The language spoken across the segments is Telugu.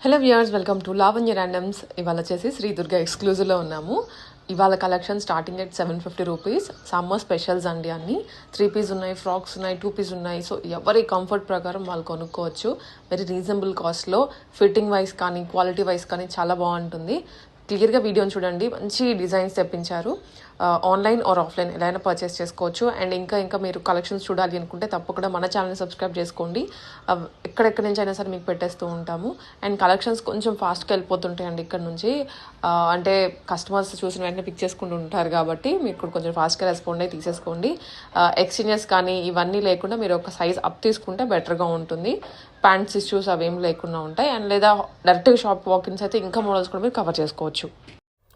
Hello viewers, welcome to Lavanya randoms. ఇవాళ వచ్చేసి శ్రీ దుర్గా ఎక్స్క్లూజివ్లో ఉన్నాము. ఇవాళ collection starting at 750 rupees. Summer specials అండి. అన్ని 3 పీస్ ఉన్నాయి, ఫ్రాక్స్ ఉన్నాయి, 2 పీస్ ఉన్నాయి. సో ఎవరి కంఫర్ట్ ప్రకారం వాళ్ళు కొనుక్కోవచ్చు. వెరీ రీజనబుల్ కాస్ట్లో ఫిట్టింగ్ వైజ్ కానీ క్వాలిటీ వైజ్ కానీ చాలా బాగుంటుంది. క్లియర్గా వీడియోని చూడండి. మంచి డిజైన్స్ తెప్పించారు. ఆన్లైన్ ఆర్ ఆఫ్లైన్ ఎలా అయినా పర్చేస్ చేసుకోవచ్చు. అండ్ ఇంకా మీరు కలెక్షన్స్ చూడాలి అనుకుంటే తప్పకుండా మన ఛానల్ని సబ్స్క్రైబ్ చేసుకోండి. ఎక్కడెక్కడి నుంచి అయినా సరే మీకు పెట్టేస్తూ ఉంటాము. అండ్ కలెక్షన్స్ కొంచెం ఫాస్ట్గా వెళ్ళిపోతుంటాయండి ఇక్కడ నుంచి. అంటే కస్టమర్స్ చూసిన వెంటనే పిక్ చేసుకుంటూ ఉంటారు కాబట్టి మీకు కొంచెం ఫాస్ట్గా రెస్పాండ్ అయ్యి తీసేసుకోండి. ఎక్స్చేంజెస్ కానీ ఇవన్నీ లేకుండా మీరు ఒక సైజ్ అప్ తీసుకుంటే బెటర్గా ఉంటుంది. ప్యాంట్స్ ఇష్యూస్ అవేం లేకుండా ఉంటాయి. అండ్ లేదా డైరెక్ట్గా షాప్ వాకిన్స్ అయితే ఇంకా మోడల్స్ కూడా మీరు కవర్ చేసుకోవచ్చు.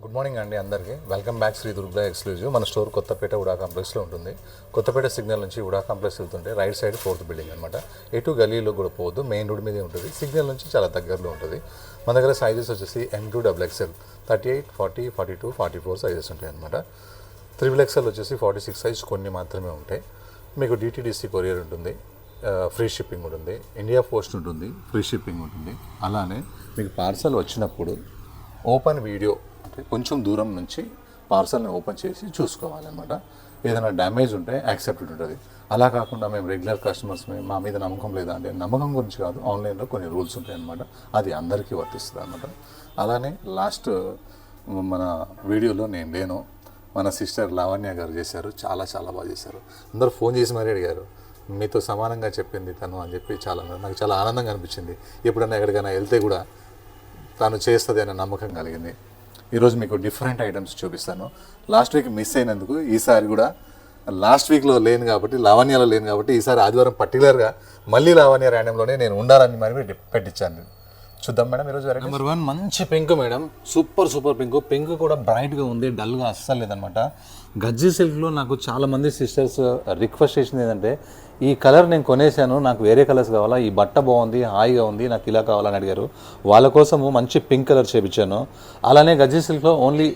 గుడ్ మార్నింగ్ అండి అందరికీ. Welcome back Shri Durga exclusive. మన స్టోర్ కొత్తపేట ఉడా కాంప్లెక్స్లో ఉంటుంది. కొత్తపేట సిగ్నల్ నుంచి ఉడా కాంప్లెక్స్ వెళ్తుంటే రైట్ సైడ్ 4th బిల్డింగ్ అనమాట. ఎటు గలీలో కూడా పోవద్దు, మెయిన్ రోడ్ మీదే ఉంటుంది. సిగ్నల్ నుంచి చాలా దగ్గరలో ఉంటుంది. మన దగ్గర సైజెస్ వచ్చేసి M2XXL 38, 40, 42, 44 సైజెస్ ఉంటాయి అనమాట. 3XL వచ్చేసి 46 సైజ్ కొన్ని మాత్రమే ఉంటాయి. మీకు DTDC కొరియర్ ఉంటుంది, ఫ్రీ షిప్పింగ్ ఉంటుంది. ఇండియా పోస్ట్ ఉంటుంది, ఫ్రీ షిప్పింగ్ ఉంటుంది. అలానే మీకు పార్సల్ వచ్చినప్పుడు ఓపెన్ వీడియో కొంచెం దూరం నుంచి పార్సల్ని ఓపెన్ చేసి చూసుకోవాలన్నమాట. ఏదైనా డ్యామేజ్ ఉంటే యాక్సెప్టెడ్ ఉంటుంది. అలా కాకుండా మేము రెగ్యులర్ కస్టమర్స్ మా మీద నమ్మకం లేదా అంటే నమ్మకం గురించి కాదు, ఆన్లైన్లో కొన్ని రూల్స్ ఉంటాయి అన్నమాట. అది అందరికీ వర్తిస్తుంది అనమాట. అలానే లాస్ట్ మన వీడియోలో నేను లేను, మన సిస్టర్ లావణ్య గారు చేశారు. చాలా బాగా చేశారు. అందరూ ఫోన్ చేసి మరీ అడిగారు, మీతో సమానంగా చెప్పింది తను అని చెప్పి. నాకు చాలా ఆనందంగా అనిపించింది. ఎప్పుడైనా ఎక్కడికైనా వెళ్తే కూడా తను చేస్తుంది అనే నమ్మకం కలిగింది. ఈరోజు మీకు డిఫరెంట్ ఐటమ్స్ చూపిస్తాను. లాస్ట్ వీక్ మిస్ అయినందుకు ఈసారి కూడా లాస్ట్ వీక్లో లేను కాబట్టి, లావణ్యలో లేను కాబట్టి ఈసారి ఆదివారం పర్టికులర్గా మళ్ళీ లావణ్య ర్యాండమ్లోనే నేను ఉండాలని మరి పెట్టించాను. చూద్దాం మేడం. ఈరోజు నెంబర్ 1 మంచి pink madam. Super pink. Pink కూడా బ్రైట్గా ఉంది, డల్గా అస్సలు లేదనమాట. గజ్జి సిల్క్లో నాకు చాలామంది సిస్టర్స్ రిక్వెస్ట్ చేసింది ఏంటంటే, ఈ కలర్ నేను కొనేసాను, నాకు వేరే కలర్స్ కావాలా, ఈ బట్ట బాగుంది, హాయిగా ఉంది, నాకు ఇలా కావాలని అడిగారు. వాళ్ళ కోసము మంచి పింక్ కలర్ చేయించాను. అలానే గజ్జి సిల్క్లో ఓన్లీ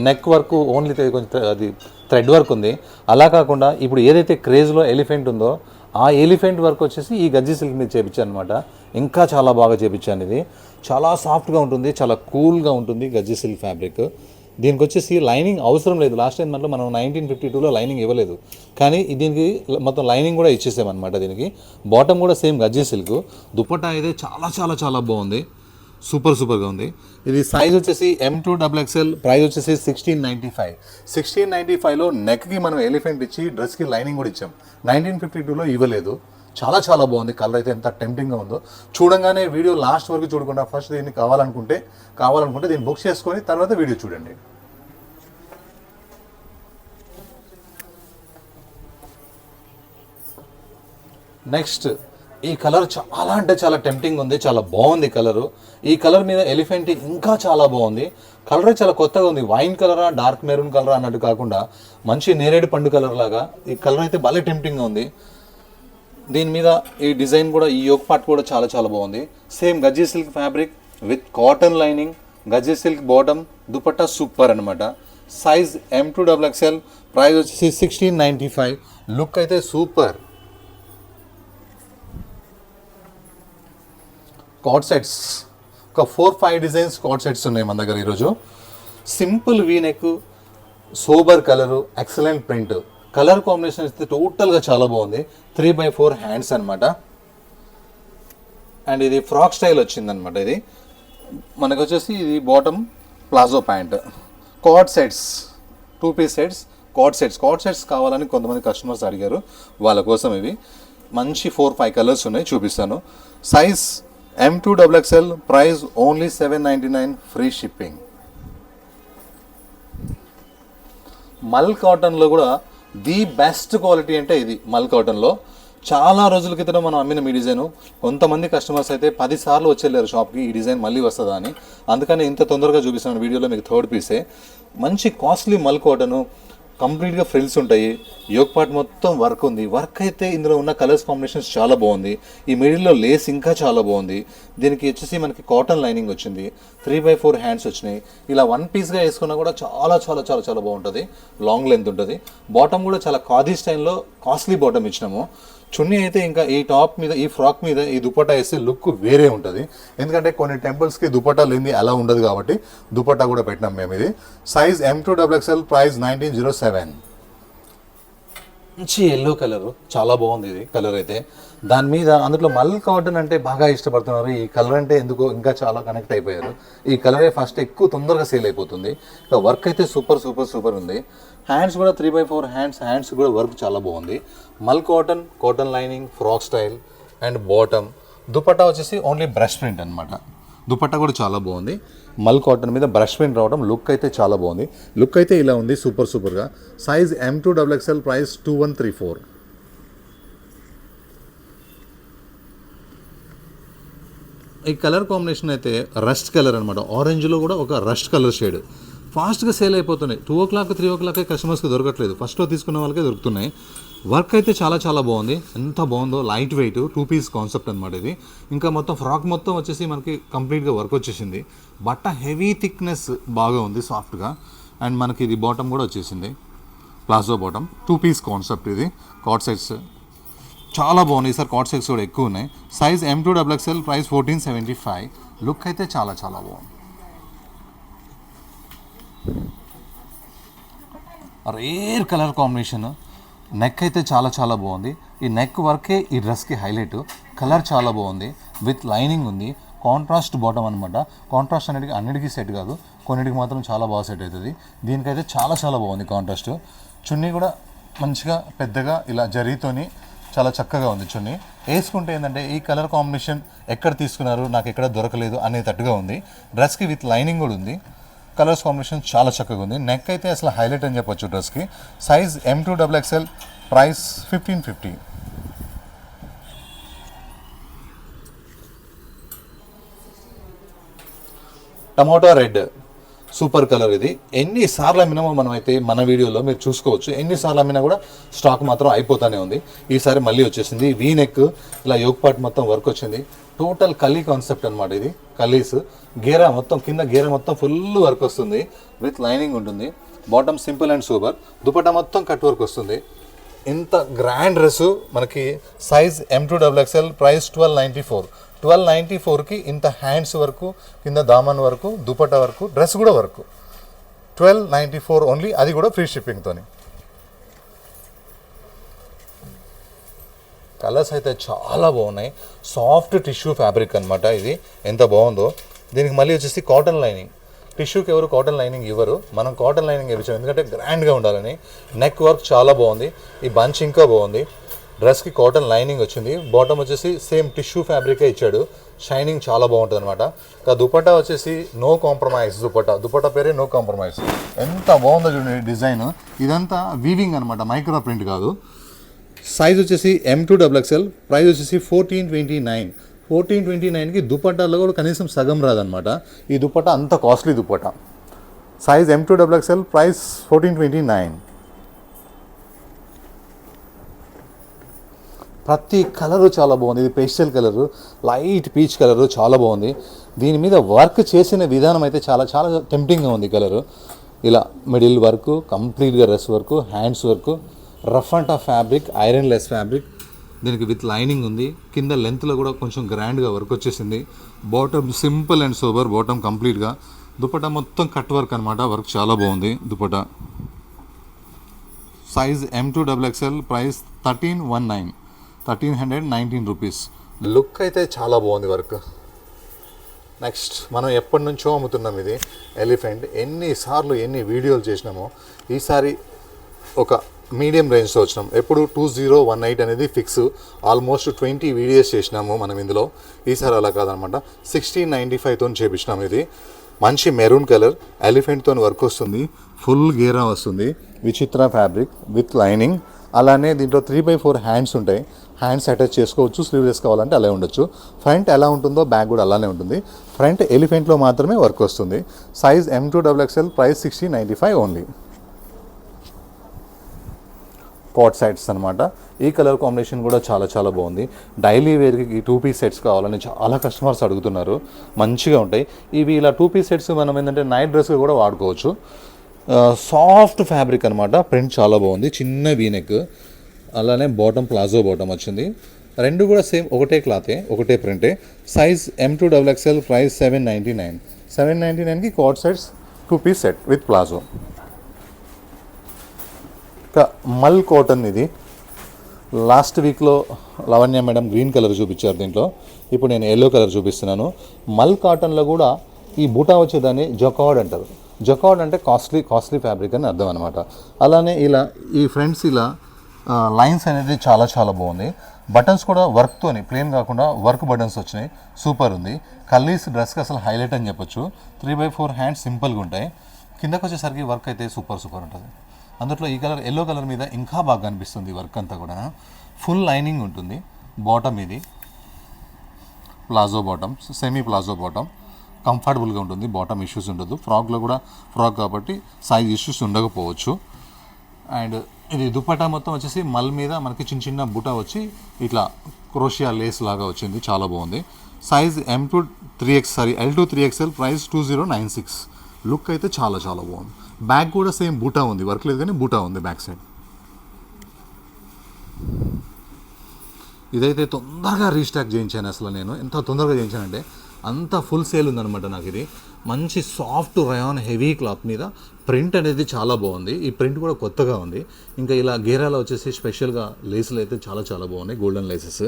నెక్ వర్క్, ఓన్లీ కొంచెం అది థ్రెడ్ వర్క్ ఉంది. అలా కాకుండా ఇప్పుడు ఏదైతే క్రేజ్లో ఎలిఫెంట్ ఉందో ఆ ఎలిఫెంట్ వర్క్ వచ్చేసి ఈ గజ్జి సిల్క్ మీద చేయించాను అనమాట. ఇంకా చాలా బాగా చేయించాను. ఇది చాలా సాఫ్ట్గా ఉంటుంది, చాలా కూల్గా ఉంటుంది గజ్జి సిల్క్ ఫ్యాబ్రిక్. దీనికి వచ్చేసి లైనింగ్ అవసరం లేదు. లాస్ట్ టైం మనం 1952లో లైనింగ్ ఇవ్వలేదు, కానీ దీనికి మొత్తం లైనింగ్ కూడా ఇచ్చేసామన్నమాట. దీనికి బాటమ్ కూడా సేమ్ గజ్జి సిల్క్. దుపట్టా అయితే చాలా బాగుంది, సూపర్గా ఉంది. ఇది సైజ్ వచ్చేసి M2XXL. ప్రైస్ వచ్చేసి 1695. 1695లో నెక్కి మనం ఎలిఫెంట్ ఇచ్చి డ్రెస్కి లైనింగ్ కూడా ఇచ్చాం. 1952లో ఇవ్వలేదు. చాలా బాగుంది. కలర్ అయితే ఎంత టెంప్టింగ్గా ఉందో. చూడంగానే వీడియో లాస్ట్ వరకు చూడకుండా ఫస్ట్ దీన్ని కావాలనుకుంటే దీన్ని బుక్ చేసుకొని తర్వాత వీడియో చూడండి. నెక్స్ట్ ఈ కలర్ చాలా అంటే చాలా టెంప్టింగ్ ఉంది, చాలా బాగుంది కలరు. ఈ కలర్ మీద ఎలిఫెంట్ ఇంకా చాలా బాగుంది. కలర్ చాలా కొత్తగా ఉంది. వైన్ కలరా, డార్క్ మెరూన్ కలరా అన్నట్టు కాకుండా మంచి నేరేడు పండు కలర్ లాగా ఈ కలర్ అయితే భలే టెంప్టింగ్గా ఉంది. దీని మీద ఈ డిజైన్ కూడా, ఈ యోక్ పార్ట్ కూడా చాలా బాగుంది. సేమ్ గజ్జి silk fabric with cotton lining, గజ్జి సిల్క్ బాటమ్, దుపట్టా సూపర్ అనమాట. Size M2XXL. ప్రైస్ వచ్చేసి 1695. లుక్ అయితే సూపర్. కార్డ్ సెట్స్ ఒక 4-5 డిజైన్స్ కార్డ్ సెట్స్ ఉన్నాయి మన దగ్గర ఈరోజు. Simple V neck, sober colour, excellent print. Colour combination అయితే టోటల్గా చాలా బాగుంది. 3/4 హ్యాండ్స్ అనమాట. అండ్ ఇది ఫ్రాక్ స్టైల్ వచ్చిందనమాట. ఇది మనకు వచ్చేసి ఇది bottom palazzo pant. Co-ord sets, 2 piece sets, co-ord sets కావాలని కొంతమంది కస్టమర్స్ అడిగారు. వాళ్ళ కోసం ఇవి మంచి 4-5 కలర్స్ ఉన్నాయి, చూపిస్తాను. Size M2XXL. Price only 799, free shipping. మల్ కాటన్లో కూడా ది బెస్ట్ క్వాలిటీ అంటే ఇది. మల్ కాటన్లో చాలా రోజుల క్రితం మనం అమ్మిన ఈ డిజైన్ కొంతమంది కస్టమర్స్ అయితే 10 సార్లు వచ్చేళ్ళారు షాప్కి, ఈ డిజైన్ మళ్ళీ వస్తుందా అని. అందుకని ఇంత తొందరగా చూపిస్తున్నాను వీడియోలో. మీకు 3rd పీసే. మంచి కాస్ట్లీ మల్ కాటను, కంప్లీట్గా ఫ్రిల్స్ ఉంటాయి. యోక్ పార్ట్ మొత్తం వర్క్ ఉంది. వర్క్ అయితే ఇందులో ఉన్న కలర్స్ కాంబినేషన్స్ చాలా బాగుంది. ఈ మిడిల్లో లేస్ ఇంకా చాలా బాగుంది. దీనికి వచ్చేసి మనకి కాటన్ లైనింగ్ వచ్చింది. 3/4 హ్యాండ్స్ వచ్చినాయి. ఇలా 1 పీస్గా వేసుకున్నా కూడా చాలా బాగుంటుంది. లాంగ్ లెంత్ ఉంటుంది. బాటమ్ కూడా చాలా ఖాదీ స్టైల్లో కాస్ట్లీ బాటమ్ ఇచ్చినాము. చున్నీ అయితే ఇంకా ఈ టాప్ మీద ఈ ఫ్రాక్ మీద ఈ దుపట్టా వేస్తే లుక్ వేరే ఉంటుంది. ఎందుకంటే కొన్ని టెంపుల్స్కి దుపట్టా లేని అలా ఉండదు కాబట్టి దుపట్టా కూడా పెట్టినాం మేము. ఇది సైజ్ M2XXL, ప్రైస్ 1907. మంచి ఎల్లో కలర్, చాలా బాగుంది ఇది కలర్ అయితే. దాని మీద అందులో మల్ కాటన్ అంటే బాగా ఇష్టపడుతున్నారు. ఈ కలర్ అంటే ఎందుకో ఇంకా చాలా కనెక్ట్ అయిపోయారు. ఈ కలరే ఫస్ట్ ఎక్కువ తొందరగా సేల్ అయిపోతుంది. ఇక వర్క్ అయితే సూపర్ సూపర్ సూపర్ ఉంది. హ్యాండ్స్ కూడా 3/4 హ్యాండ్స్ కూడా వర్క్ చాలా బాగుంది. మల్ cotton lining, frock style and bottom. Dupatta వచ్చేసి ఓన్లీ బ్రష్ ప్రింట్ అనమాట. దుపట్టా కూడా చాలా బాగుంది. మల్ కాటన్ మీద బ్రష్ ప్రింట్ రావడం, లుక్ అయితే చాలా బాగుంది. లుక్ అయితే ఇలా ఉంది సూపర్గా. Size M2XXL, price 2134. ఈ కలర్ కాంబినేషన్ అయితే రస్ట్ కలర్ అనమాట. ఆరెంజ్లో కూడా ఒక రస్ట్ కలర్ షేడ్. ఫాస్ట్గా సేల్ అయిపోతున్నాయి. 2 o'clock 3 o'clock కస్టమర్స్కి దొరకట్లేదు. ఫస్ట్లో తీసుకున్న వాళ్ళకే దొరుకుతున్నాయి. వర్క్ అయితే చాలా బాగుంది. ఎంత బాగుందో, లైట్ వెయిట్ 2 piece కాన్సెప్ట్ అనమాట ఇది. ఇంకా మొత్తం ఫ్రాక్ మొత్తం వచ్చేసి మనకి కంప్లీట్గా వర్క్ వచ్చేసింది. బట్ట హెవీ థిక్నెస్ బాగా ఉంది, సాఫ్ట్గా. అండ్ మనకి ఇది బాటమ్ కూడా వచ్చేసింది, ప్లాజో బాటమ్. 2 piece కాన్సెప్ట్ ఇది. కార్డ్ సెట్స్ చాలా బాగున్నాయి. ఈసారి కార్డ్ సెట్స్ కూడా ఎక్కువ ఉన్నాయి. Size M2XXL, price 1475. లుక్ అయితే చాలా బాగుంది. Rare colour combination. నెక్ అయితే చాలా బాగుంది. ఈ నెక్ వర్కే ఈ డ్రెస్కి హైలైట్. కలర్ చాలా బాగుంది, విత్ లైనింగ్ ఉంది. కాంట్రాస్ట్ బాటమ్ అనమాట. కాంట్రాస్ట్ అన్నిటికీ సెట్ కాదు, కొన్నిటికి మాత్రం చాలా బాగా సెట్ అవుతుంది. దీనికైతే చాలా బాగుంది కాంట్రాస్ట్. చున్నీ కూడా మంచిగా పెద్దగా ఇలా జరీతోని చాలా చక్కగా ఉంది చున్నీ. వేసుకుంటే ఏంటంటే ఈ కలర్ కాంబినేషన్ ఎక్కడ తీసుకున్నారు, నాకు ఎక్కడ దొరకలేదు అనేటట్టుగా ఉంది. డ్రెస్కి విత్ లైనింగ్ కూడా ఉంది. కలర్స్ కాంబినేషన్ చాలా చక్కగా ఉంది. నెక్ అయితే అసలు హైలైట్ అని చెప్పొచ్చు డ్రెస్కి. Size M2XXL, price 1550. Tomato red super colour. ఇది ఎన్నిసార్లు అమ్మినామో మనం అయితే మన వీడియోలో మీరు చూసుకోవచ్చు. ఎన్నిసార్లు అమ్మినా కూడా స్టాక్ మాత్రం అయిపోతూనే ఉంది. ఈసారి మళ్ళీ వచ్చేసింది. వీ నెక్, ఇలా యోక్ పార్ట్ మొత్తం వర్క్ వచ్చింది. టోటల్ కలీ కాన్సెప్ట్ అనమాట ఇది. కలీస్ గేరా మొత్తం, కింద గేరా మొత్తం ఫుల్ వర్క్ వస్తుంది, విత్ లైనింగ్ ఉంటుంది. Bottom simple and super. Dupatta మొత్తం కట్ వర్క్ వస్తుంది. ఇంత గ్రాండ్ డ్రెస్ మనకి. Size M2XXL, price 1294. 1294కి ఇంత హ్యాండ్స్ వరకు, కింద దామన్ వరకు, దుపట్టా వరకు, డ్రెస్ కూడా వరకు. 1294 ఓన్లీ, అది కూడా ఫ్రీ షిప్పింగ్తోని. కలర్స్ అయితే చాలా బాగున్నాయి. సాఫ్ట్ టిష్యూ ఫ్యాబ్రిక్ అనమాట ఇది. ఎంత బాగుందో. దీనికి మళ్ళీ వచ్చేసి కాటన్ లైనింగ్. టిష్యూకి ఎవరు కాటన్ లైనింగ్ ఇవ్వరు, మనం కాటన్ లైనింగ్ ఇచ్చాం ఎందుకంటే గ్రాండ్గా ఉండాలని. నెక్ వర్క్ చాలా బాగుంది. ఈ బంచ్ ఇంకా బాగుంది. డ్రెస్కి కాటన్ లైనింగ్ వచ్చింది. బాటమ్ వచ్చేసి సేమ్ టిష్యూ ఫ్యాబ్రికే ఇచ్చాడు. షైనింగ్ చాలా బాగుంటుంది అనమాట. ఇంకా దుపట్టా వచ్చేసి నో కాంప్రమైజ్. దుపట్టా పేరే నో కాంప్రమైజ్. ఎంత బాగుందో చూడండి డిజైన్. ఇదంతా వీవింగ్ అనమాట, మైక్రో ప్రింట్ కాదు. సైజ్ వచ్చేసి M2XXL, ప్రైస్ వచ్చేసి 1429. 1429కి దుపట్టాలో కూడా కనీసం సగం రాదనమాట. ఈ దుపట్టా అంత costly dupatta. Size M2XXL, price 1429. ప్రతి కలరు చాలా బాగుంది. ఇది pastel colour, light peach colour, చాలా బాగుంది. దీని మీద వర్క్ చేసిన విధానం అయితే చాలా టెంప్టింగ్గా ఉంది. కలరు ఇలా మిడిల్ వర్క్, కంప్లీట్గా dress work, hands work, rough and tough fabric, iron less fabric. దీనికి విత్ లైనింగ్ ఉంది. కింద లెంత్లో కూడా కొంచెం గ్రాండ్గా వర్క్ వచ్చేసింది. Bottom simple and sober, bottom కంప్లీట్గా. దుపట్టా మొత్తం కట్ వర్క్ అనమాట. వర్క్ చాలా బాగుంది dupatta. Size M2XXL, price 1319 rupees. Look అయితే చాలా బాగుంది వర్క్. నెక్స్ట్ మనం ఎప్పటి నుంచో అమ్ముతున్నాం ఇది ఎలిఫెంట్. ఎన్నిసార్లు ఎన్ని వీడియోలు చేసినామో, ఈసారి ఒక మీడియం రేంజ్తో వచ్చినాం. ఎప్పుడు 2018 అనేది ఫిక్స్. ఆల్మోస్ట్ 20 వీడియోస్ చేసినాము మనం ఇందులో. ఈసారి అలా కాదనమాట. 1695తో చేపించినాం. ఇది మంచి మెరూన్ కలర్, ఎలిఫెంట్తో వర్క్ వస్తుంది. ఫుల్ గేరా వస్తుంది. విచిత్ర ఫ్యాబ్రిక్ విత్ లైనింగ్. అలానే దీంట్లో 3/4 హ్యాండ్స్ ఉంటాయి. హ్యాండ్స్ అటాచ్ చేసుకోవచ్చు. స్లీవ్లెస్ కావాలంటే అలా ఉండొచ్చు. ఫ్రంట్ ఎలా ఉంటుందో బ్యాక్ కూడా అలానే ఉంటుంది. ఫ్రంట్ ఎలిఫెంట్లో మాత్రమే వర్క్ వస్తుంది. Size M2XXL, price 1695 only. Co-ord sets అనమాట. ఈ కలర్ కాంబినేషన్ కూడా చాలా బాగుంది. డైలీ వేర్కి 2 piece సెట్స్ కావాలని చాలా కస్టమర్స్ అడుగుతున్నారు. మంచిగా ఉంటాయి ఇవి. ఇలా 2 piece సెట్స్ మనం ఏంటంటే నైట్ డ్రెస్గా కూడా వాడుకోవచ్చు. సాఫ్ట్ ఫ్యాబ్రిక్ అనమాట. ప్రింట్ చాలా బాగుంది. చిన్న వీనెక్, అలానే బాటమ్ ప్లాజో బాటమ్ వచ్చింది. రెండు కూడా సేమ్ ఒకటే క్లాతే, ఒకటే ప్రింటే. Size M2XXL, price $799. 799కి coord sets 2 piece set with palazzo. ఇంకా మల్ కాటన్ ఇది. లాస్ట్ వీక్లో లవణ్య మేడం గ్రీన్ కలర్ చూపించారు దీంట్లో, ఇప్పుడు నేను ఎల్లో కలర్ చూపిస్తున్నాను. మల్ కాటన్లో కూడా ఈ బూటా వచ్చేదాన్ని జకార్డ్ అంటారు. జకార్డ్ అంటే కాస్ట్లీ ఫ్యాబ్రిక్ అని అర్థం అనమాట. అలానే ఇలా ఈ ఫ్రంట్స్ ఇలా లైన్స్ అనేది చాలా చాలా బాగుంది. బటన్స్ కూడా వర్క్తోని, ప్లెయిన్ కాకుండా వర్క్ బటన్స్ వచ్చినాయి, సూపర్ ఉంది. కల్లీస్ డ్రెస్కి అసలు హైలైట్ అని చెప్పొచ్చు. 3/4 హ్యాండ్స్ సింపుల్గా ఉంటాయి. కిందకు వచ్చేసరికి వర్క్ అయితే సూపర్ ఉంటుంది. అందులో ఈ కలర్ ఎల్లో కలర్ మీద ఇంకా బాగా అనిపిస్తుంది వర్క్ అంతా కూడా. ఫుల్ లైనింగ్ ఉంటుంది. బాటమ్ ఇది palazzo bottom, semi palazzo bottom, కంఫర్టబుల్గా ఉంటుంది. బాటమ్ ఇష్యూస్ ఉండదు. ఫ్రాక్లో కూడా ఫ్రాక్ కాబట్టి సైజ్ ఇష్యూస్ ఉండకపోవచ్చు. అండ్ ఇది దుపట్టా మొత్తం వచ్చేసి మల్ మీద మనకి చిన్న చిన్న బుటా వచ్చి ఇట్లా క్రోషియా లేస్ లాగా వచ్చింది, చాలా బాగుంది. Size L2 3XL, price 2096. Look అయితే చాలా చాలా బాగుంది. బ్యాక్ కూడా సేమ్ బూటా ఉంది, వర్క్ లేదు కానీ బూటా ఉంది బ్యాక్ సైడ్. ఇదైతే తొందరగా రీస్టాక్ చేయించాను. అసలు నేను ఎంత తొందరగా చేయించానంటే అంత ఫుల్ సేల్ ఉందన్నమాట నాకు. ఇది మంచి సాఫ్ట్ రయాన్ హెవీ క్లాత్ మీద ప్రింట్ అనేది చాలా బాగుంది. ఈ ప్రింట్ కూడా కొత్తగా ఉంది. ఇంకా ఇలా గేరాలో వచ్చేసి స్పెషల్గా లేసులు అయితే చాలా చాలా బాగున్నాయి, గోల్డెన్ లేసెస్.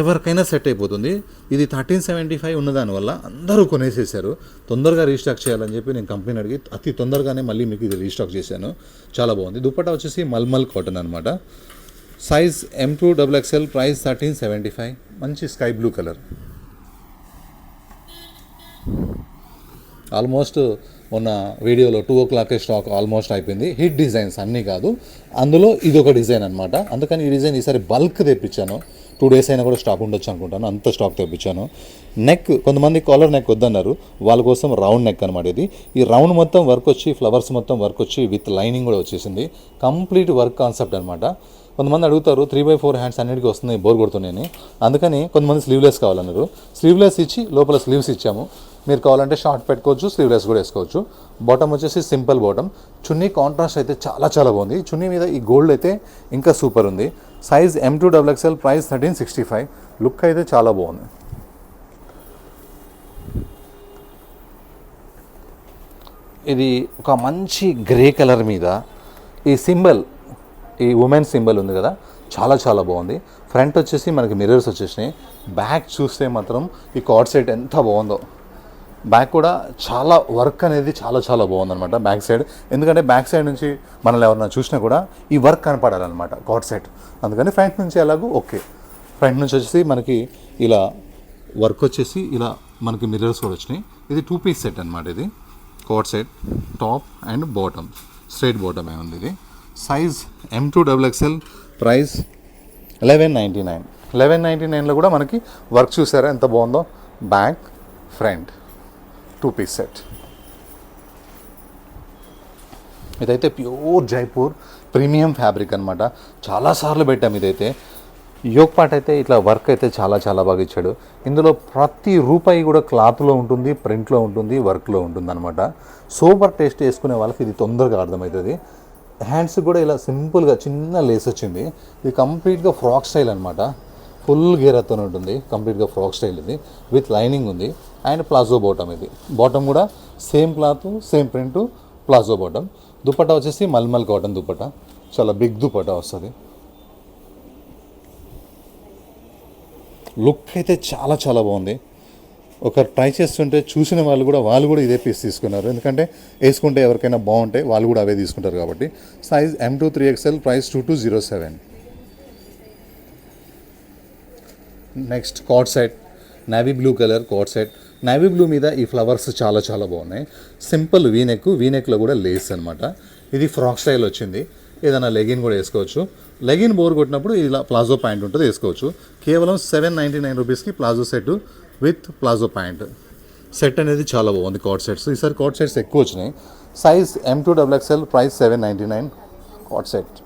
ఎవరికైనా సెట్ అయిపోతుంది. ఇది 1375 ఉన్నదానివల్ల అందరూ కొనేసేసారు. తొందరగా రీస్టాక్ చేయాలని చెప్పి నేను కంపెనీ అడిగి అతి తొందరగానే మళ్ళీ మీకు ఇది రీస్టాక్ చేశాను. చాలా బాగుంది. దుపట్టా వచ్చేసి మల్మల్ కాటన్ అనమాట. Size M2XXL, price 1375. మంచి స్కై బ్లూ కలర్. ఆల్మోస్ట్ మొన్న వీడియోలో 2 o'clock స్టాక్ ఆల్మోస్ట్ అయిపోయింది. హిట్ డిజైన్స్ అన్నీ కాదు, అందులో ఇదొక డిజైన్ అనమాట. అందుకని ఈ డిజైన్ ఈసారి బల్క్ తెప్పించాను. 2 days అయినా కూడా స్టాక్ ఉండొచ్చు అనుకుంటాను, అంత స్టాక్ తెప్పించాను. నెక్ కొంతమంది కాలర్ నెక్ వద్దన్నారు, వాళ్ళ కోసం రౌండ్ నెక్ అనమాట ఇది. ఈ రౌండ్ మొత్తం వర్క్ వచ్చి, ఫ్లవర్స్ మొత్తం వర్క్ వచ్చి విత్ లైనింగ్ కూడా వచ్చేసింది. కంప్లీట్ వర్క్ కాన్సెప్ట్ అనమాట. కొంతమంది అడుగుతారు 3/4 హ్యాండ్స్ అన్నిటికీ వస్తున్నాయి, బోర్ కొడుతున్నాయని. అందుకని కొంతమంది స్లీవ్లెస్ కావాలన్నారు. స్లీవ్లెస్ ఇచ్చి లోపల స్లీవ్స్ ఇచ్చాము. మీరు కావాలంటే షార్ట్ పెట్టుకోవచ్చు, స్లీవ్లెస్ కూడా వేసుకోవచ్చు. బాటమ్ వచ్చేసి సింపుల్ బాటమ్. చున్నీ కాంట్రాస్ట్ అయితే చాలా చాలా బాగుంది. చున్నీ మీద ఈ గోల్డ్ అయితే ఇంకా సూపర్ ఉంది. Size M2XXL, price 1365. లుక్ అయితే చాలా బాగుంది. ఇది ఒక మంచి గ్రే కలర్ మీద ఈ సింబల్, ఈ ఉమెన్ సింబల్ ఉంది కదా, చాలా చాలా బాగుంది. ఫ్రంట్ వచ్చేసి మనకి మిర్రర్స్ వచ్చేసినాయి. బ్యాక్ చూస్తే మాత్రం ఈ కార్డ్ సెట్ ఎంత బాగుందో. బ్యాక్ కూడా చాలా వర్క్ అనేది చాలా చాలా బాగుందన్నమాట బ్యాక్ సైడ్. ఎందుకంటే బ్యాక్ సైడ్ నుంచి మనల్ని ఎవరన్నా చూసినా కూడా ఈ వర్క్ కనపడాలన్నమాట కార్డ్ సెట్. అందుకని ఫ్రంట్ నుంచి ఎలాగో ఓకే. ఫ్రంట్ నుంచి వచ్చేసి మనకి ఇలా వర్క్ వచ్చేసి ఇలా మనకి మిర్రర్స్ కూడా వచ్చినాయి. ఇది 2 piece సెట్ అనమాట. ఇది card set, top and bottom, straight bottom ఉంది ఇది. Size M2XXL, price 1199. 1199లో కూడా మనకి వర్క్ చూసారా ఎంత బాగుందో. Back front 2 piece set. ఇదైతే ప్యూర్ జైపూర్ ప్రీమియం ఫ్యాబ్రిక్ అనమాట. చాలాసార్లు పెట్టాము ఇదైతే. యోక్ పార్ట్ అయితే ఇట్లా వర్క్ అయితే చాలా చాలా బాగా ఇచ్చాడు. ఇందులో ప్రతి రూపాయి కూడా క్లాత్లో ఉంటుంది, ప్రింట్లో ఉంటుంది, వర్క్లో ఉంటుంది అనమాట. సూపర్ టేస్ట్ వేసుకునే వాళ్ళకి ఇది తొందరగా అర్థమవుతుంది. హ్యాండ్స్ కూడా ఇలా సింపుల్గా చిన్న లేస్ వచ్చింది. ఇది కంప్లీట్గా ఫ్రాక్ స్టైల్ అనమాట. ఫుల్ గేరతో ఉంటుంది, కంప్లీట్గా ఫ్రాక్ స్టైల్ ఇది, విత్ లైనింగ్ ఉంది. And palazzo bottom. ఇది బాటమ్ కూడా same cloth, same print, palazzo bottom. Dupatta వచ్చేసి మల్మల్ కాటన్ దుపట్టా, చాలా బిగ్ దుపట్టా వస్తుంది. లుక్ అయితే చాలా చాలా బాగుంది. ఒక ట్రై చేస్తుంటే చూసిన వాళ్ళు కూడా ఇదే పీస్ తీసుకున్నారు. ఎందుకంటే వేసుకుంటే ఎవరికైనా బాగుంటే వాళ్ళు కూడా అవే తీసుకుంటారు కాబట్టి. Size M2 3XL, price 2207. Next card set, navy blue colour card set. Navy blue మీద ఈ ఫ్లవర్స్ చాలా చాలా బాగున్నాయి. సింపుల్ వీనెక్లో కూడా లేస్ అనమాట. ఇది ఫ్రాక్ స్టైల్ వచ్చింది. ఏదైనా లెగిన్ కూడా వేసుకోవచ్చు. లెగిన్ బోర్ కొట్టినప్పుడు ఇలా ప్లాజో ప్యాంట్ ఉంటుంది, వేసుకోవచ్చు. కేవలం 799 రూపీస్కి palazzo set with palazzo pant set అనేది చాలా బాగుంది. కార్డ్ సెట్స్ ఈసారి కార్డ్ సెట్స్ ఎక్కువ వచ్చినాయి. Size M2XXL, price 799. Card set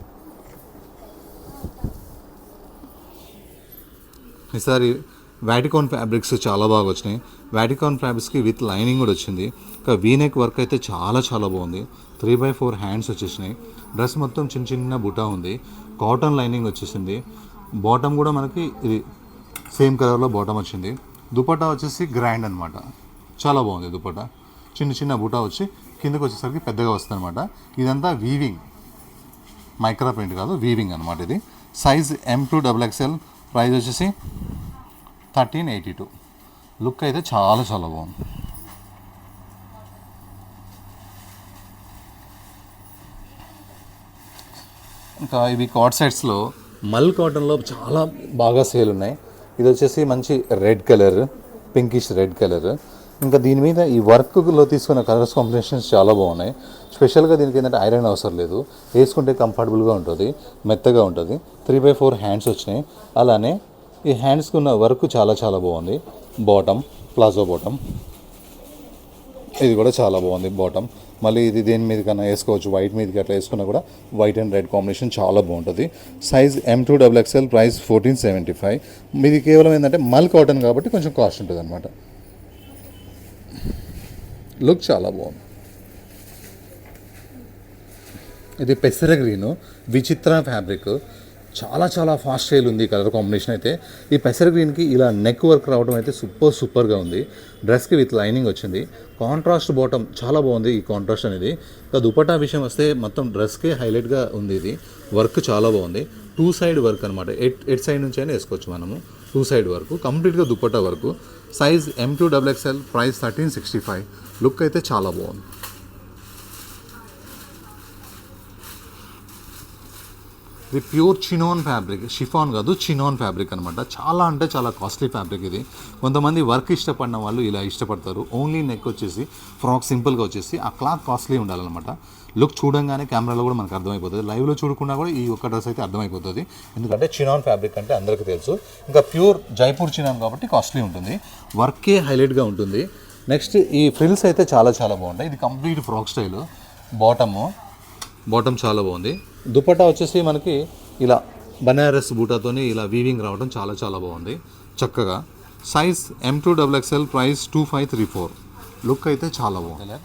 ఈసారి వాటికాన్ ఫ్యాబ్రిక్స్ చాలా బాగా వచ్చినాయి. వాటికాన్ ఫ్యాబ్రిక్స్కి విత్ లైనింగ్ కూడా వచ్చింది. ఇంకా వీనెక్ వర్క్ అయితే చాలా చాలా బాగుంది. 3/4 హ్యాండ్స్ వచ్చేసినాయి. డ్రెస్ మొత్తం చిన్న చిన్న బుటా ఉంది. కాటన్ లైనింగ్ వచ్చేసింది. బాటమ్ కూడా మనకి ఇది సేమ్ కలర్లో బాటమ్ వచ్చింది. దుపట్టా వచ్చేసి గ్రాండ్ అనమాట, చాలా బాగుంది దుపట్టా. చిన్న చిన్న బుటా వచ్చి కిందకి వచ్చేసరికి పెద్దగా వస్తుంది అనమాట. ఇదంతా వీవింగ్, మైక్రా ప్రింట్ కాదు, వీవింగ్ అనమాట. ఇది సైజ్ M2XXL, ప్రైస్ వచ్చేసి 1382. లుక్ అయితే చాలా చాలా బాగుంది. ఇంకా ఇవి కాట్ సెట్స్లో మల్ కాటన్లో చాలా బాగా సేల్ ఉన్నాయి. ఇది వచ్చేసి మంచి red colour, pinkish red colour. ఇంకా దీని మీద ఈ వర్క్లో తీసుకున్న కలర్స్ కాంబినేషన్స్ చాలా బాగున్నాయి. స్పెషల్గా దీనికి ఏంటంటే ఐరన్ అవసరం లేదు, వేసుకుంటే కంఫర్టబుల్గా ఉంటుంది, మెత్తగా ఉంటుంది. 3/4 హ్యాండ్స్ వచ్చినాయి. అలానే ఈ హ్యాండ్స్కి ఉన్న వర్క్ చాలా చాలా బాగుంది. బాటమ్ ప్లాజో బాటమ్, ఇది కూడా చాలా బాగుంది బాటమ్. మళ్ళీ ఇది దేని మీద కన్నా వేసుకోవచ్చు, వైట్ మీదకి అట్లా వేసుకున్నా కూడా వైట్ అండ్ రెడ్ కాంబినేషన్ చాలా బాగుంటుంది. Size M2XXL, price 1475. ఇది కేవలం ఏంటంటే మల్ కాటన్ కాబట్టి కొంచెం కాస్ట్ ఉంటుంది అనమాట. లుక్ చాలా బాగుంది. ఇది పెసర గ్రీను, విచిత్ర ఫ్యాబ్రిక్, చాలా చాలా ఫాస్ట్ సేల్ ఉంది కలర్ కాంబినేషన్ అయితే. ఈ పెసర గ్రీన్కి ఇలా నెక్ వర్క్ రావడం అయితే సూపర్గా ఉంది. డ్రెస్కి విత్ లైనింగ్ వచ్చింది. కాంట్రాస్ట్ బాటమ్ చాలా బాగుంది ఈ కాంట్రాస్ట్ అనేది. ఇంకా దుపట్టా విషయం వస్తే మొత్తం డ్రెస్కే హైలైట్గా ఉంది. ఇది వర్క్ చాలా బాగుంది. 2 సైడ్ వర్క్ అనమాట. ఎట్ సైడ్ నుంచి అయినా వేసుకోవచ్చు మనము. 2 సైడ్ వర్క్, కంప్లీట్గా dupatta work. Size M2XXL, price 1365. Look అయితే చాలా బాగుంది. ఇది ప్యూర్ చినోన్ ఫ్యాబ్రిక్, షిఫాన్ కాదు చినోన్ ఫ్యాబ్రిక్ అనమాట. చాలా అంటే చాలా కాస్ట్లీ ఫ్యాబ్రిక్ ఇది. కొంతమంది వర్క్ ఇష్టపడిన వాళ్ళు ఇలా ఇష్టపడతారు. ఓన్లీ నెక్ వచ్చేసి ఫ్రాక్ సింపుల్గా వచ్చేసి ఆ క్లాత్ కాస్ట్లీ ఉండాలన్నమాట. లుక్ చూడంగానే కెమెరాలో కూడా మనకు అర్థమైపోతుంది, లైవ్లో చూడకుండా కూడా ఈ ఒక్క డ్రెస్ అయితే అర్థమైపోతుంది. ఎందుకంటే చినాన్ ఫ్యాబ్రిక్ అంటే అందరికీ తెలుసు. ఇంకా ప్యూర్ జైపూర్ చినాన్ కాబట్టి కాస్ట్లీ ఉంటుంది, వర్కే హైలైట్గా ఉంటుంది. నెక్స్ట్ ఈ ఫ్రిల్స్ అయితే చాలా చాలా బాగుంటాయి. ఇది కంప్లీట్ ఫ్రాక్ స్టైల్. బాటమ్ చాలా బాగుంది. దుపట్టా వచ్చేసి మనకి ఇలా బనారస్ బూటాతోని ఇలా వీవింగ్ రావడం చాలా చాలా బాగుంది చక్కగా. Size M2XXL, price 2534. లుక్ అయితే చాలా బాగుంది.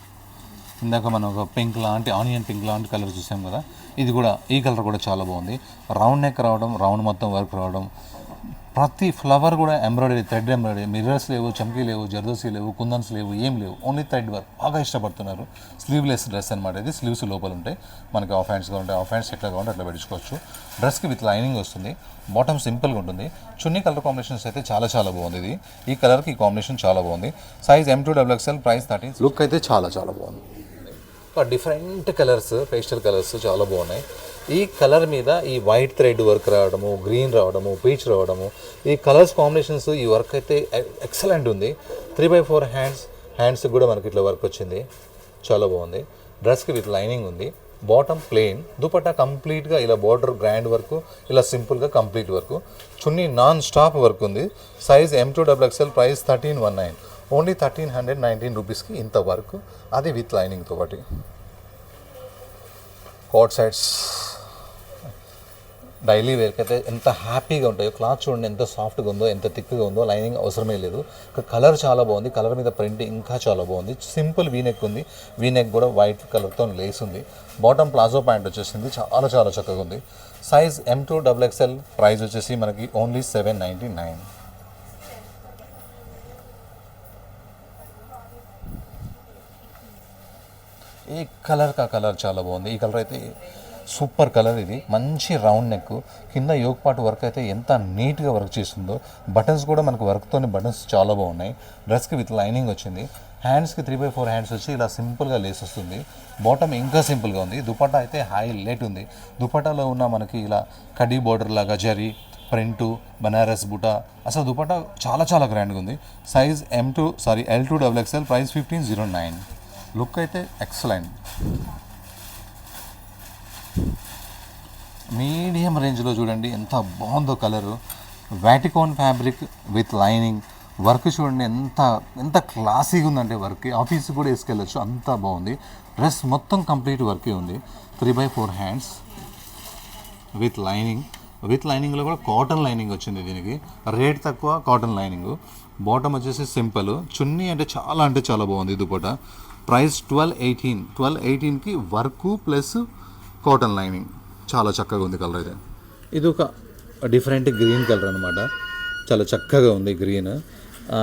ఇందాక మనం ఒక పింక్ లాంటి ఆనియన్ పింక్ లాంటి కలర్ చూసాం కదా, ఇది కూడా ఈ కలర్ కూడా చాలా బాగుంది. రౌండ్ నెక్ రావడం, రౌండ్ మొత్తం వర్క్ రావడం, ప్రతి ఫ్లవర్ కూడా ఎంబ్రాయిడరీ, థ్రెడ్ ఎంబ్రాయిడరీ. మిర్రర్స్ లేవు, చమ్కీ లేవు, జర్దోసీ లేవు, కుందన్స్ లేవు, ఏం లేవు, ఓన్లీ థ్రెడ్ వర్క్. బాగా ఇష్టపడుతున్నారు. స్లీవ్లెస్ డ్రెస్ అనమాట ఇది. స్లీవ్స్ లోపల ఉంటాయి. మనకి ఆఫ్ హ్యాండ్స్గా ఉంటాయి, ఆఫ్ హ్యాండ్స్ ఎట్లా కావాలంటే అట్లా పెట్టుకోవచ్చు. డ్రెస్కి విత్ లైనింగ్ వస్తుంది. బాటమ్ సింపుల్గా ఉంటుంది. చున్నీ కలర్ కాంబినేషన్స్ అయితే చాలా చాలా బాగుంది. ఇది ఈ కలర్కి ఈ కాంబినేషన్ చాలా బాగుంది. Size M2XXL, price 13. లుక్ అయితే చాలా చాలా బాగుంది. డిఫరెంట్ కలర్స్, పేస్టల్ కలర్స్ చాలా బాగున్నాయి. ఈ కలర్ మీద ఈ వైట్ థ్రెడ్ వర్క్ రావడము, గ్రీన్ రావడము, పీచ్ రావడము, ఈ కలర్స్ కాంబినేషన్స్, ఈ వర్క్ అయితే ఎక్సలెంట్ ఉంది. 3/4 హ్యాండ్స్కి కూడా మనకి ఇట్లా వర్క్ వచ్చింది, చాలా బాగుంది. డ్రెస్కి విత్ లైనింగ్ ఉంది. బాటమ్ ప్లెయిన్, దుపట్టా కంప్లీట్గా ఇలా బార్డర్ గ్రాండ్ వర్క్, ఇలా సింపుల్గా కంప్లీట్ వర్క్. చున్నీ నాన్ స్టాప్ వర్క్ ఉంది. Size M2XXL, price 1319. ఓన్లీ 1319 రూపీస్కి ఇంత వర్క్, అది విత్ లైనింగ్తో పాటు. కోట్ సైడ్స్ డైలీ వేర్కి అయితే ఎంత హ్యాపీగా ఉంటాయో. క్లాత్ చూడండి ఎంత సాఫ్ట్గా ఉందో, ఎంత థిక్గా ఉందో. లైనింగ్ అవసరమే లేదు. కలర్ చాలా బాగుంది. కలర్ మీద ప్రింట్ ఇంకా చాలా బాగుంది. సింపుల్ వీనెక్ ఉంది. వీనెక్ కూడా వైట్ కలర్తో లేస్ ఉంది. బాటమ్ ప్లాజో ప్యాంట్ వచ్చేసింది, చాలా చాలా చక్కగా ఉంది. సైజ్ M2XXL, ప్రైస్ వచ్చేసి మనకి ఓన్లీ 799. ఈ కలర్ కలర్ చాలా బాగుంది. ఈ కలర్ అయితే సూపర్ కలర్. ఇది మంచి రౌండ్ నెక్, కింద యోక్ పార్ట్ వర్క్ అయితే ఎంత నీట్గా వర్క్ చేస్తుందో. బటన్స్ కూడా మనకు వర్క్తోని బటన్స్ చాలా బాగున్నాయి. డ్రెస్కి విత్ లైనింగ్ వచ్చింది. హ్యాండ్స్కి 3/4 హ్యాండ్స్ వచ్చి ఇలా సింపుల్గా లేస్ వస్తుంది. బాటమ్ ఇంకా సింపుల్గా ఉంది. దుపట్టా అయితే హైలైట్ ఉంది. దుపట్టాలో ఉన్న మనకి ఇలా కడీ బోర్డర్ లాగా జరీ ప్రింటు, బనారస్ బుటా, అసలు దుపట్టా చాలా చాలా గ్రాండ్గా ఉంది. Size L2XXL, price 1509. లుక్ అయితే ఎక్సలెంట్. మీడియం రేంజ్లో చూడండి ఎంత బాగుందో కలరు. వాటికాన్ ఫ్యాబ్రిక్ విత్ లైనింగ్, వర్క్ చూడండి ఎంత ఎంత క్లాసీగా ఉందంటే వర్క్. ఆఫీస్కి కూడా వేసుకెళ్ళచ్చు, అంత బాగుంది. డ్రెస్ మొత్తం కంప్లీట్ వర్కే ఉంది. 3/4 హ్యాండ్స్ విత్ లైనింగ్. విత్ లైనింగ్లో కూడా కాటన్ లైనింగ్ వచ్చింది. దీనికి రేట్ తక్కువ, కాటన్ లైనింగ్. బాటమ్ వచ్చేసి సింపుల్. చున్నీ అంటే చాలా బాగుంది దుపట్టా. ప్రైస్ 1218కి వర్క్ ప్లస్ కాటన్ లైనింగ్. చాలా చక్కగా ఉంది కలర్ అయితే. ఇది ఒక డిఫరెంట్ గ్రీన్ కలర్ అనమాట. చాలా చక్కగా ఉంది గ్రీన్.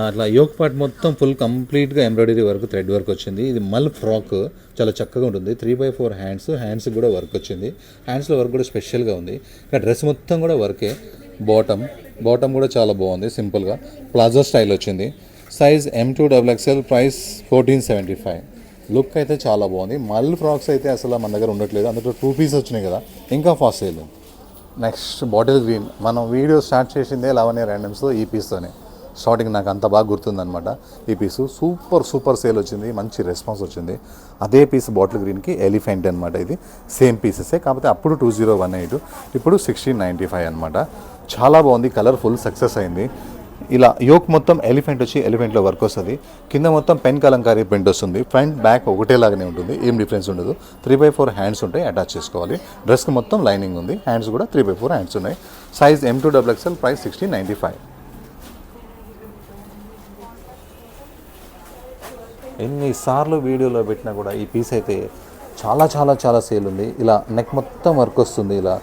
అట్లా యోక్ పార్ట్ మొత్తం ఫుల్ కంప్లీట్గా ఎంబ్రాయిడరీ వర్క్, థ్రెడ్ వర్క్ వచ్చింది. ఇది మల్ ఫ్రాక్, చాలా చక్కగా ఉంటుంది. 3/4 హ్యాండ్స్ కూడా వర్క్ వచ్చింది. హ్యాండ్స్లో వర్క్ కూడా స్పెషల్గా ఉంది. ఇక్కడ డ్రెస్ మొత్తం కూడా వర్కే. బాటమ్ కూడా చాలా బాగుంది, సింపుల్గా ప్లాజో స్టైల్ వచ్చింది. Size M2XXL, price 1475. లుక్ అయితే చాలా బాగుంది. మల్ ఫ్రాక్స్ అయితే అసలు మన దగ్గర ఉండట్లేదు, అందులో 2 పీస్ వచ్చినాయి కదా, ఇంకా fast sale. Next bottle green. మనం వీడియో స్టార్ట్ చేసిందే లావణ్య ర్యాండమ్స్లో ఈ పీస్తోనే. స్టార్టింగ్ నాకు అంత బాగా గుర్తుందనమాట. ఈ పీసు సూపర్ సేల్ వచ్చింది, మంచి రెస్పాన్స్ వచ్చింది. అదే పీస్ బాటిల్ గ్రీన్కి ఎలిఫెంట్ అనమాట. ఇది సేమ్ పీసెసే, కాకపోతే అప్పుడు 2018, ఇప్పుడు 1695 అనమాట. చాలా బాగుంది, కలర్ ఫుల్ సక్సెస్ అయింది. ఇలా యోక్ మొత్తం ఎలిఫెంట్ వచ్చి ఎలిఫెంట్లో వర్క్ వస్తుంది. కింద మొత్తం పెన్ కలంకారీ ప్రింట్ వస్తుంది. ఫ్రంట్ బ్యాక్ ఒకటేలాగానే ఉంటుంది, ఏం డిఫరెన్స్ ఉండదు. 3/4 హ్యాండ్స్ ఉంటాయి, అటాచ్ చేసుకోవాలి. డ్రెస్కి మొత్తం లైనింగ్ ఉంది. హ్యాండ్స్ కూడా 3/4 హ్యాండ్స్ ఉన్నాయి. Size M2XXL, price 1695. ఎన్నిసార్లు వీడియోలో పెట్టినా కూడా ఈ పీస్ అయితే చాలా సేల్ ఉంది. ఇలా నెక్ మొత్తం వర్క్ వస్తుంది. ఇలా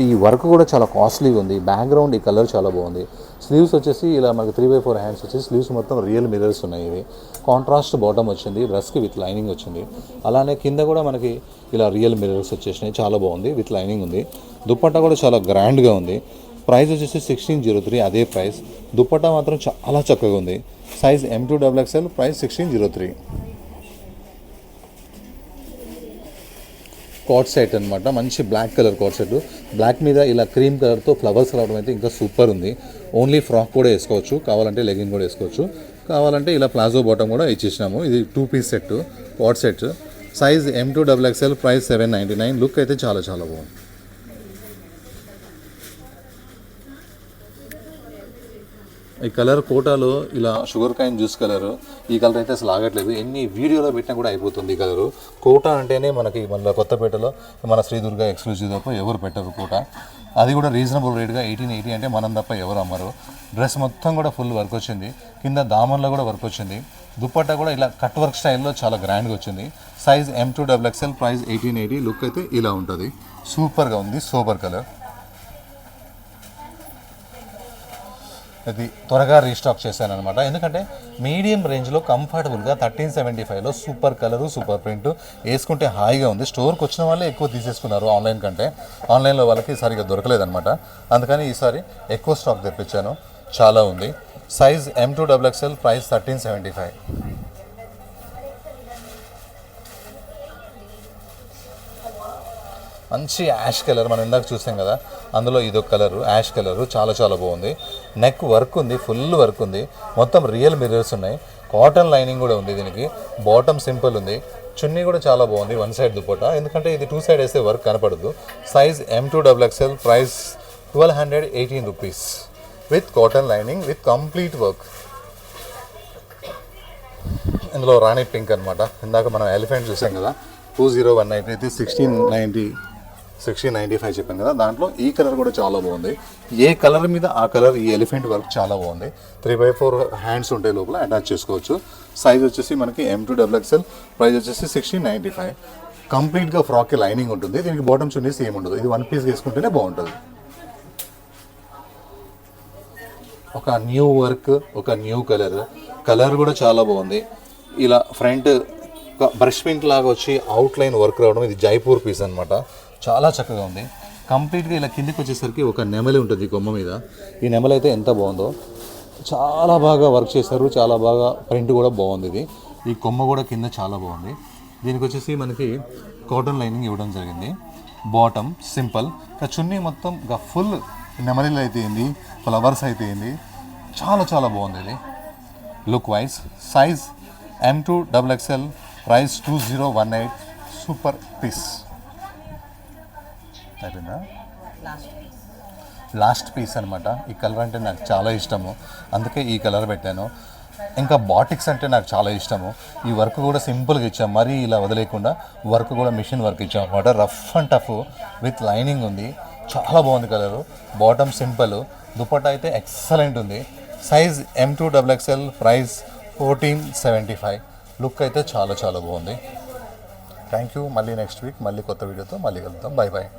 ఈ వర్క్ కూడా చాలా కాస్ట్లీగా ఉంది. బ్యాక్గ్రౌండ్ ఈ కలర్ చాలా బాగుంది. స్లీవ్స్ వచ్చేసి ఇలా మనకి 3/4 హ్యాండ్స్ వచ్చేసి స్లీవ్స్ మొత్తం రియల్ మిర్రర్స్ ఉన్నాయి. ఇవి కాంట్రాస్ట్ బాటమ్ వచ్చింది, డ్రెస్కి విత్ లైనింగ్ వచ్చింది. అలానే కింద కూడా మనకి ఇలా రియల్ మిర్రర్స్ వచ్చేసినాయి, చాలా బాగుంది, విత్ లైనింగ్ ఉంది. దుపట్టా కూడా చాలా గ్రాండ్గా ఉంది. ప్రైస్ వచ్చేసి 1603, అదే ప్రైస్. దుపట్టా మాత్రం చాలా చక్కగా ఉంది. Size M2XXL, price 1603. Coat set అనమాట, మంచి black colour co-ord set. Black మీద ఇలా క్రీమ్ కలర్తో ఫ్లవర్స్ రావడం అయితే ఇంకా సూపర్ ఉంది. ఓన్లీ ఫ్రాక్ కూడా వేసుకోవచ్చు, కావాలంటే లెగిన్ కూడా వేసుకోవచ్చు, కావాలంటే ఇలా ప్లాజో బాటమ్ కూడా ఇచ్చేసినాము. ఇది 2 piece set, co-ord set. Size M2XXL, price 799. Look అయితే చాలా బాగుంది. ఈ కలర్ కోటాలో ఇలా షుగర్ కాయిన్ జ్యూస్ కలర్. ఈ కలర్ అయితే అసలు ఆగట్లేదు, ఎన్ని వీడియోలో పెట్టినా కూడా అయిపోతుంది ఈ కలరు. కోటా అంటేనే మనకి మన కొత్తపేటలో మన శ్రీదుర్గ ఎక్స్క్లూజివ్ తప్ప ఎవరు పెట్టరు కోటా. అది కూడా రీజనబుల్ రేట్గా 1880 అంటే మనం తప్ప ఎవరు అమ్మరు. డ్రెస్ మొత్తం కూడా ఫుల్ వర్క్ వచ్చింది. కింద దామన్లో కూడా వర్క్ వచ్చింది. దుపట్టా కూడా ఇలా కట్ వర్క్ స్టైల్లో చాలా గ్రాండ్గా వచ్చింది. Size M2XXL, price 1880. లుక్ అయితే ఇలా ఉంటుంది, సూపర్గా ఉంది, సూపర్ కలర్. ఇది త్వరగా రీస్టాక్ చేశాను అనమాట, ఎందుకంటే మీడియం రేంజ్లో కంఫర్టబుల్గా 1375లో సూపర్ కలరు, సూపర్ ప్రింట్ వేసుకుంటే హాయిగా ఉంది. స్టోర్కి వచ్చిన వాళ్ళే ఎక్కువ తీసేసుకున్నారు ఆన్లైన్ కంటే. ఆన్లైన్లో వాళ్ళకి సరిగ్గా దొరకలేదన్నమాట, అందుకని ఈసారి ఎక్కువ స్టాక్ తెప్పించాను, చాలా ఉంది. Size M2XXL, price 1375. మంచి యాష్ కలర్, మనం ఇందాక చూసాం కదా, అందులో ఇదొక కలరు, యాష్ కలరు, చాలా బాగుంది. నెక్ వర్క్ ఉంది, ఫుల్ వర్క్ ఉంది, మొత్తం రియల్ మిర్రర్స్ ఉన్నాయి. కాటన్ లైనింగ్ కూడా ఉంది దీనికి. బాటమ్ సింపుల్ ఉంది. చున్నీ కూడా చాలా బాగుంది, 1 సైడ్ దుపట్టా, ఎందుకంటే ఇది 2 సైడ్ వేస్తే వర్క్ కనపడదు. Size M2XXL, price 1218 rupees, with cotton lining, with complete work. ఇందులో రాణి పింక్ అనమాట. ఇందాక మనం ఎలిఫెంట్ చూసాం కదా, 2018 అయితే 1695 చెప్పాను కదా, దాంట్లో ఈ కలర్ కూడా చాలా బాగుంది. ఏ కలర్ మీద ఆ కలర్, ఈ ఎలిఫెంట్ వర్క్ చాలా బాగుంది. 3/4 హ్యాండ్స్ ఉంటాయి, లోపల అటాచ్ చేసుకోవచ్చు. సైజ్ వచ్చేసి మనకి M2XXL, ప్రైస్ వచ్చేసి 1695. కంప్లీట్గా ఫ్రాక్కి లైనింగ్ ఉంటుంది. దీనికి బాటమ్ చున్నీ సేమ్ ఉండదు, ఇది 1 పీస్ వేసుకుంటేనే బాగుంటుంది. ఒక న్యూ వర్క్, ఒక న్యూ కలర్ కూడా చాలా బాగుంది. ఇలా ఫ్రంట్ బ్రష్ పెయింట్ లాగా వచ్చి అవుట్లైన్ వర్క్ రావడం, ఇది జైపూర్ పీస్ అనమాట, చాలా చక్కగా ఉంది. కంప్లీట్గా ఇలా కిందకి వచ్చేసరికి ఒక నెమలి ఉంటుంది కొమ్మ మీద. ఈ నెమలి అయితే ఎంత బాగుందో, చాలా బాగా వర్క్ చేశారు, చాలా బాగా ప్రింట్ కూడా బాగుంది. ఇది ఈ కొమ్మ కూడా కింద చాలా బాగుంది. దీనికి వచ్చేసి మనకి కాటన్ లైనింగ్ ఇవ్వడం జరిగింది. బాటమ్ సింపుల్, చున్నీ మొత్తం ఫుల్ నెమలిలు అయితే ఏంది, ఫ్లవర్స్ అయితే ఏంది, చాలా బాగుంది ఇది look wise. Size M2XXL, price 2018, super piece. అయిపోయిందా? లాస్ట్ పీస్ అనమాట. ఈ కలర్ అంటే నాకు చాలా ఇష్టము, అందుకే ఈ కలర్ పెట్టాను. ఇంకా బాటిక్స్ అంటే నాకు చాలా ఇష్టము. ఈ వర్క్ కూడా సింపుల్గా ఇచ్చాం, మరీ ఇలా వదిలేకుండా వర్క్ కూడా మిషన్ వర్క్ ఇచ్చాం అనమాట. Rough and tough with lining ఉంది, చాలా బాగుంది కలరు. బాటమ్ సింపుల్, దుపట్టా అయితే ఎక్సలెంట్ ఉంది. Size M2XXL, price 1475. లుక్ అయితే చాలా చాలా బాగుంది. Thank you. మళ్ళీ నెక్స్ట్ వీక్ మళ్ళీ కొత్త వీడియోతో మళ్ళీ కలుద్దాం. Bye bye.